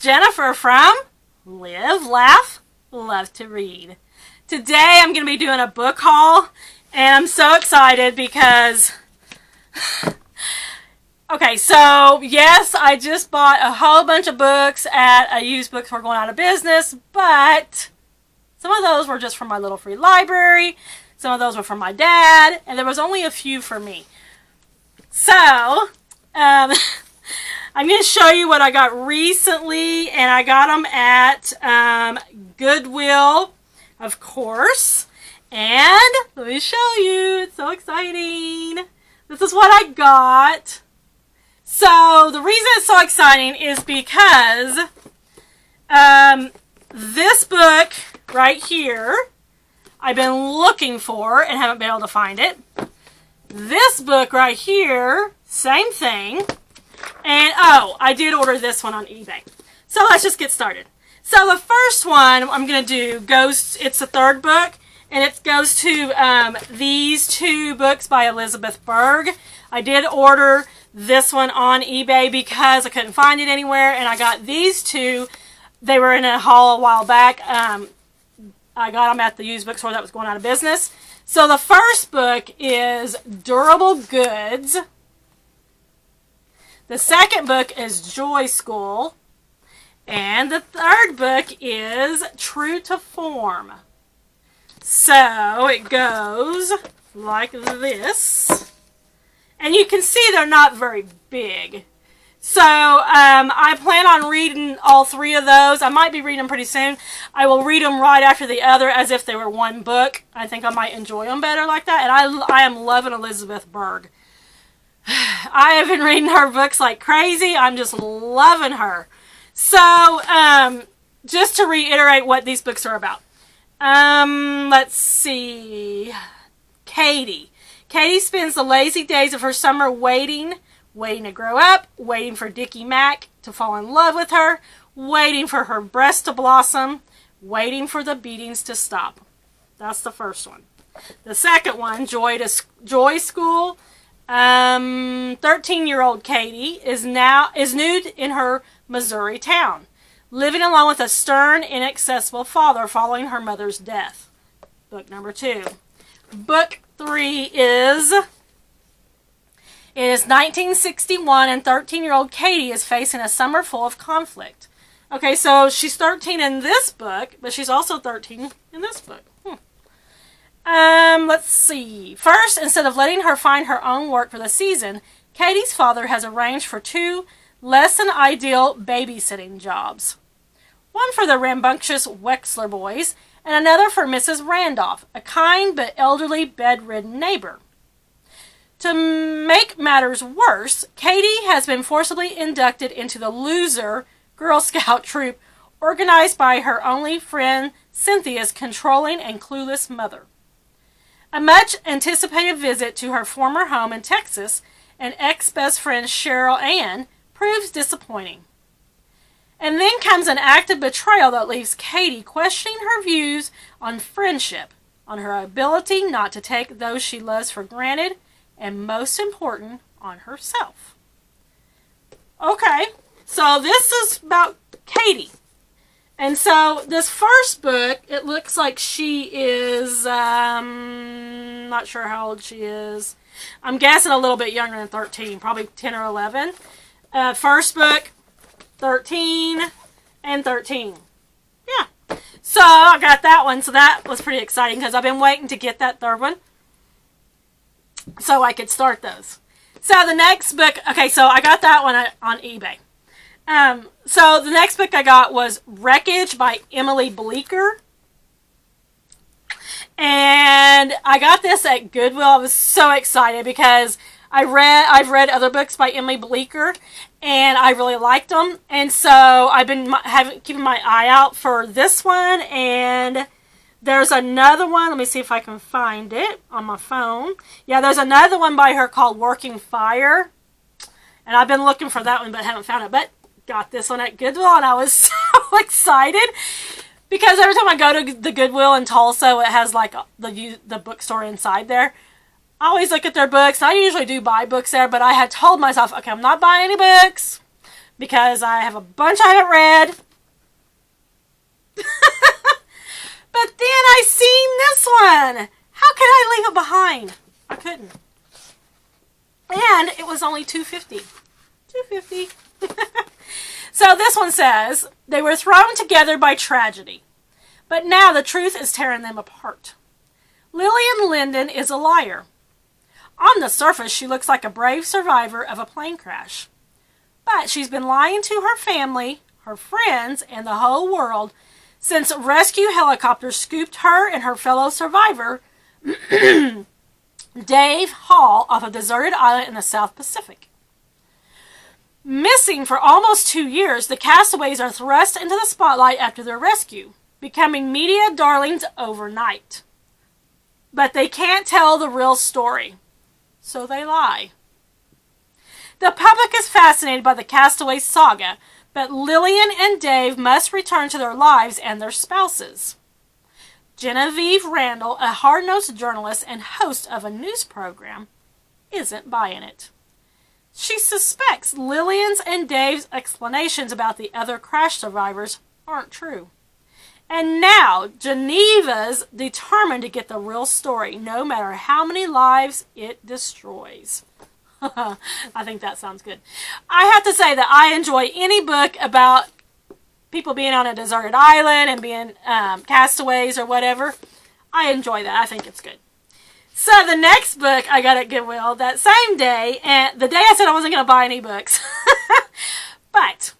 Jennifer from Live, Laugh, Love to Read. Today I'm going to be doing a book haul, and I'm so excited because... Okay, so yes, I just bought a whole bunch of books at a used bookstore going out of business, but some of those were just from my little free library, some of those were from my dad, and there was only a few for me. So, I'm going to show you what I got recently, and I got them at Goodwill, of course. And let me show you. It's so exciting. This is what I got. So, the reason it's so exciting is because this book right here, I've been looking for and haven't been able to find it. This book right here, same thing. And, oh, I did order this one on eBay. So let's just get started. So the first one I'm going to do goes, it's the third book, and it goes to these two books by Elizabeth Berg. I did order this one on eBay because I couldn't find it anywhere, and I got these two. They were in a haul a while back. I got them at the used bookstore that was going out of business. So the first book is Durable Goods. The second book is Joy School. And the third book is True to Form. So it goes like this. And you can see they're not very big. So I plan on reading all three of those. I might be reading them pretty soon. I will read them right after the other as if they were one book. I think I might enjoy them better like that. And I am loving Elizabeth Berg. I have been reading her books like crazy. I'm just loving her. So, just to reiterate what these books are about. Let's see. Katie. Katie spends the lazy days of her summer waiting to grow up, waiting for Dickie Mack to fall in love with her, waiting for her breast to blossom, waiting for the beatings to stop. That's the first one. The second one, Joy School. 13-year-old Katie is nude in her Missouri town, living alone with a stern, inaccessible father following her mother's death. Book number 2. Book 3 is... It is 1961, and 13-year-old Katie is facing a summer full of conflict. Okay, so she's 13 in this book, but she's also 13 in this book. Let's see. First, instead of letting her find her own work for the season, Katie's father has arranged for 2 less than ideal babysitting jobs. One for the rambunctious Wexler boys, and another for Mrs. Randolph, a kind but elderly bedridden neighbor. To make matters worse, Katie has been forcibly inducted into the loser Girl Scout troop organized by her only friend Cynthia's controlling and clueless mother. A much-anticipated visit to her former home in Texas and ex-best friend Cheryl Ann proves disappointing. And then comes an act of betrayal that leaves Katie questioning her views on friendship, on her ability not to take those she loves for granted, and most important, on herself. Okay, so this is about Katie. And so this first book, it looks like she is, not sure how old she is. I'm guessing a little bit younger than 13, probably 10 or 11. First book, 13 and 13. Yeah. So I got that one, so that was pretty exciting because I've been waiting to get that third one so I could start those. So the next book, okay, so I got that one on eBay. So the next book I got was Wreckage by Emily Bleeker. And I got this at Goodwill. I was so excited because I've read other books by Emily Bleeker and I really liked them. And so I've been keeping my eye out for this one, and there's another one. Let me see if I can find it on my phone. Yeah, there's another one by her called Working Fire. And I've been looking for that one but haven't found it. But got this one at Goodwill, and I was so excited because every time I go to the Goodwill in Tulsa, it has like the bookstore inside there. I always look at their books. I usually do buy books there, but I had told myself, okay, I'm not buying any books. because I have a bunch I haven't read. But then I seen this one. How could I leave it behind? I couldn't. And it was only $2.50. $2.50. So this one says, they were thrown together by tragedy, but now the truth is tearing them apart. Lillian Linden is a liar. On the surface, she looks like a brave survivor of a plane crash. But she's been lying to her family, her friends, and the whole world since rescue helicopters scooped her and her fellow survivor, Dave Hall, off a deserted island in the South Pacific. Missing for almost 2 years, the castaways are thrust into the spotlight after their rescue, becoming media darlings overnight. But they can't tell the real story, so they lie. The public is fascinated by the castaway saga, but Lillian and Dave must return to their lives and their spouses. Genevieve Randall, a hard-nosed journalist and host of a news program, isn't buying it. She suspects Lillian's and Dave's explanations about the other crash survivors aren't true. And now, Geneva's determined to get the real story, no matter how many lives it destroys. I think that sounds good. I have to say that I enjoy any book about people being on a deserted island and being castaways or whatever. I enjoy that. I think it's good. So the next book I got at Goodwill that same day, and the day I said I wasn't going to buy any books. But,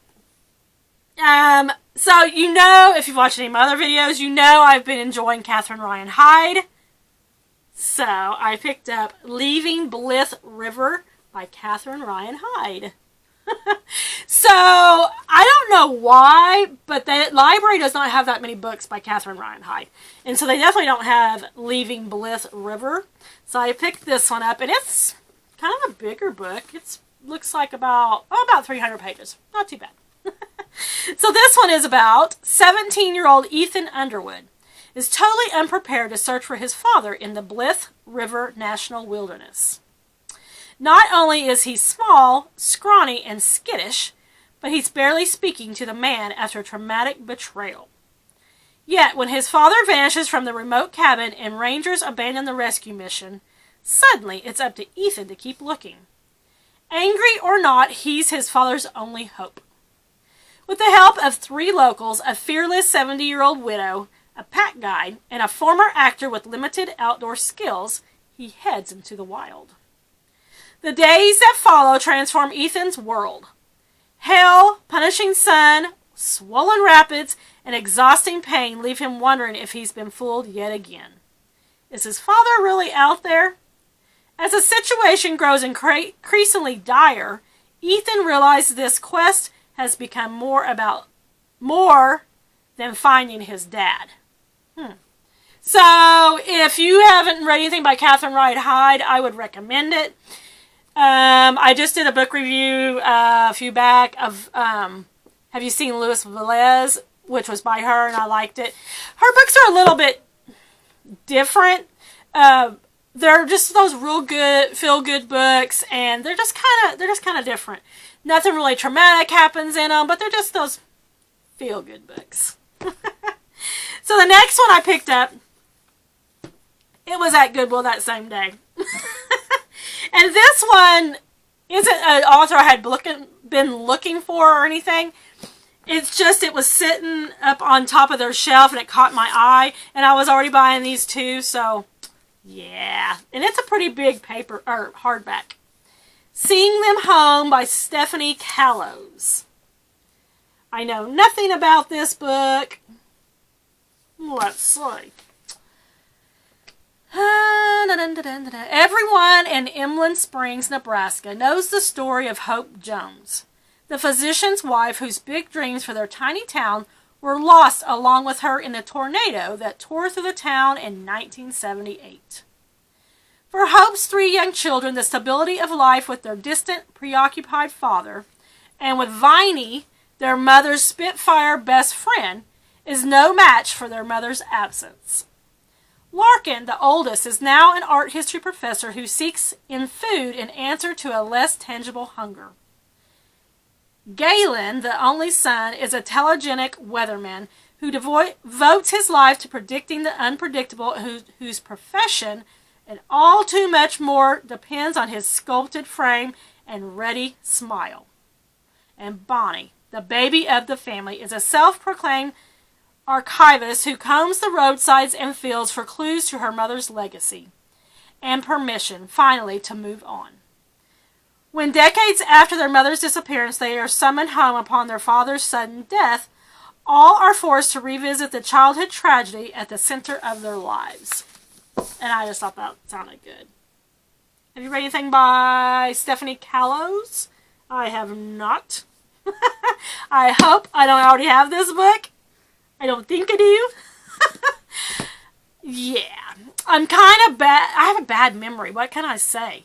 so you know, if you've watched any of my other videos, you know I've been enjoying Catherine Ryan Hyde. So I picked up Leaving Blythe River by Catherine Ryan Hyde. So, I don't know why, but the library does not have that many books by Catherine Ryan Hyde. And so they definitely don't have Leaving Blythe River. So I picked this one up, and it's kind of a bigger book. It looks like about 300 pages. Not too bad. So this one is about 17-year-old Ethan Underwood is totally unprepared to search for his father in the Blythe River National Wilderness. Not only is he small, scrawny, and skittish, but he's barely speaking to the man after a traumatic betrayal. Yet, when his father vanishes from the remote cabin and rangers abandon the rescue mission, suddenly it's up to Ethan to keep looking. Angry or not, he's his father's only hope. With the help of 3 locals, a fearless 70-year-old widow, a pack guide, and a former actor with limited outdoor skills, he heads into the wild. The days that follow transform Ethan's world. Hell, punishing sun, swollen rapids, and exhausting pain leave him wondering if he's been fooled yet again. Is his father really out there? As the situation grows increasingly dire, Ethan realizes this quest has become more than finding his dad. So, if you haven't read anything by Catherine Ryan Hyde, I would recommend it. I just did a book review a few back of, have you seen Louis Velez, which was by her, and I liked it. Her books are a little bit different. They're just those real good, feel-good books, and they're just kind of different. Nothing really traumatic happens in them, but they're just those feel-good books. So the next one I picked up, it was at Goodwill that same day. And this one isn't an author I had been looking for or anything. It's just it was sitting up on top of their shelf and it caught my eye. And I was already buying these too, so yeah. And it's a pretty big paper or hardback. Seeing Them Home by Stephanie Callows. I know nothing about this book. Let's see. Everyone in Emlyn Springs, Nebraska knows the story of Hope Jones, the physician's wife whose big dreams for their tiny town were lost along with her in the tornado that tore through the town in 1978. For Hope's 3 young children, the stability of life with their distant, preoccupied father, and with Viney, their mother's Spitfire best friend, is no match for their mother's absence. Larkin, the oldest, is now an art history professor who seeks in food an answer to a less tangible hunger. Galen, the only son, is a telegenic weatherman who devotes his life to predicting the unpredictable, whose profession and all too much more depends on his sculpted frame and ready smile. And Bonnie, the baby of the family, is a self-proclaimed archivist who combs the roadsides and fields for clues to her mother's legacy and permission, finally, to move on. When decades after their mother's disappearance they are summoned home upon their father's sudden death, all are forced to revisit the childhood tragedy at the center of their lives. And I just thought that sounded good. Have you read anything by Stephanie Callows? I have not. I hope I don't already have this book. I don't think I do. Yeah. I'm kind of bad. I have a bad memory. What can I say?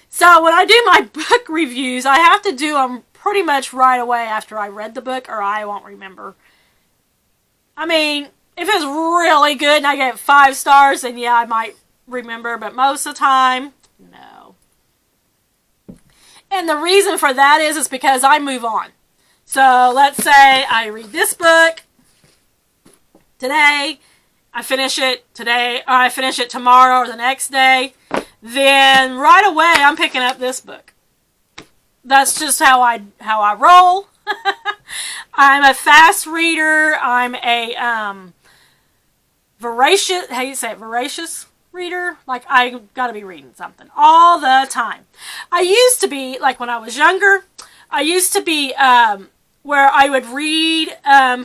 So when I do my book reviews, I have to do them pretty much right away after I read the book, or I won't remember. I mean, if it's really good and I get 5 stars, then yeah, I might remember, but most of the time, no. And the reason for that is because I move on. So let's say I read this book today, I finish it today, or I finish it tomorrow or the next day, then right away I'm picking up this book. That's just how I roll. I'm a fast reader. I'm a voracious, how you say it, voracious reader. Like, I got to be reading something all the time. I used to be, like when I was younger, I used to be where I would read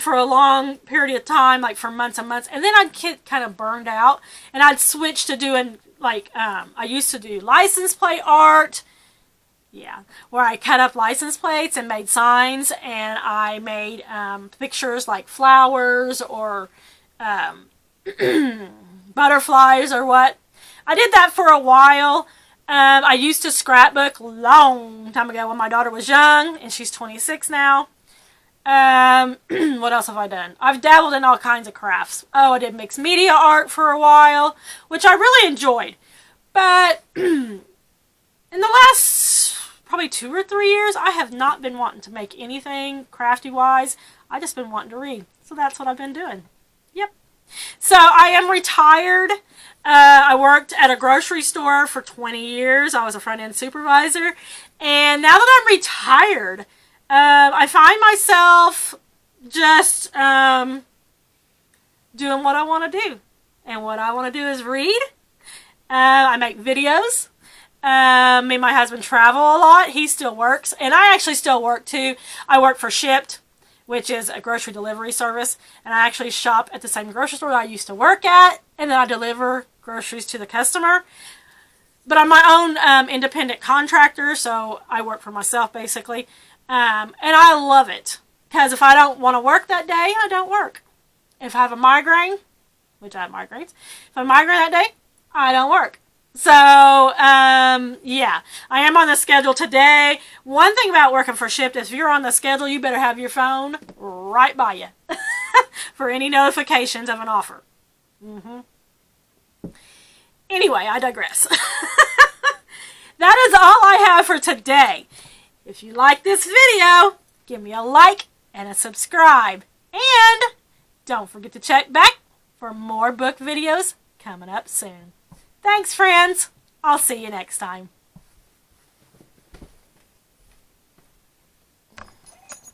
for a long period of time, like for months and months, and then I'd get kind of burned out, and I'd switch to doing, like, I used to do license plate art, yeah, where I cut up license plates and made signs, and I made pictures like flowers or butterflies or what. I did that for a while. I used to scrapbook long time ago when my daughter was young, and she's 26 now. What else have I done? I've dabbled in all kinds of crafts. Oh, I did mixed media art for a while, which I really enjoyed. But in the last probably 2 or 3 years, I have not been wanting to make anything crafty-wise. I just been wanting to read. So that's what I've been doing. Yep. So I am retired. I worked at a grocery store for 20 years. I was a front-end supervisor. And now that I'm retired, I find myself just doing what I want to do. And what I want to do is read. I make videos. Me and my husband travel a lot. He still works. And I actually still work too. I work for Shipt, which is a grocery delivery service. And I actually shop at the same grocery store I used to work at. And then I deliver groceries to the customer. But I'm my own independent contractor, so I work for myself basically. And I love it. Because if I don't want to work that day, I don't work. If I have a migraine, which I have migraines, if I have a migraine that day, I don't work. So, yeah, I am on the schedule today. One thing about working for Shipt is if you're on the schedule, you better have your phone right by you for any notifications of an offer. Anyway, I digress. That is all I have for today. If you like this video, give me a like and a subscribe. And don't forget to check back for more book videos coming up soon. Thanks, friends. I'll see you next time.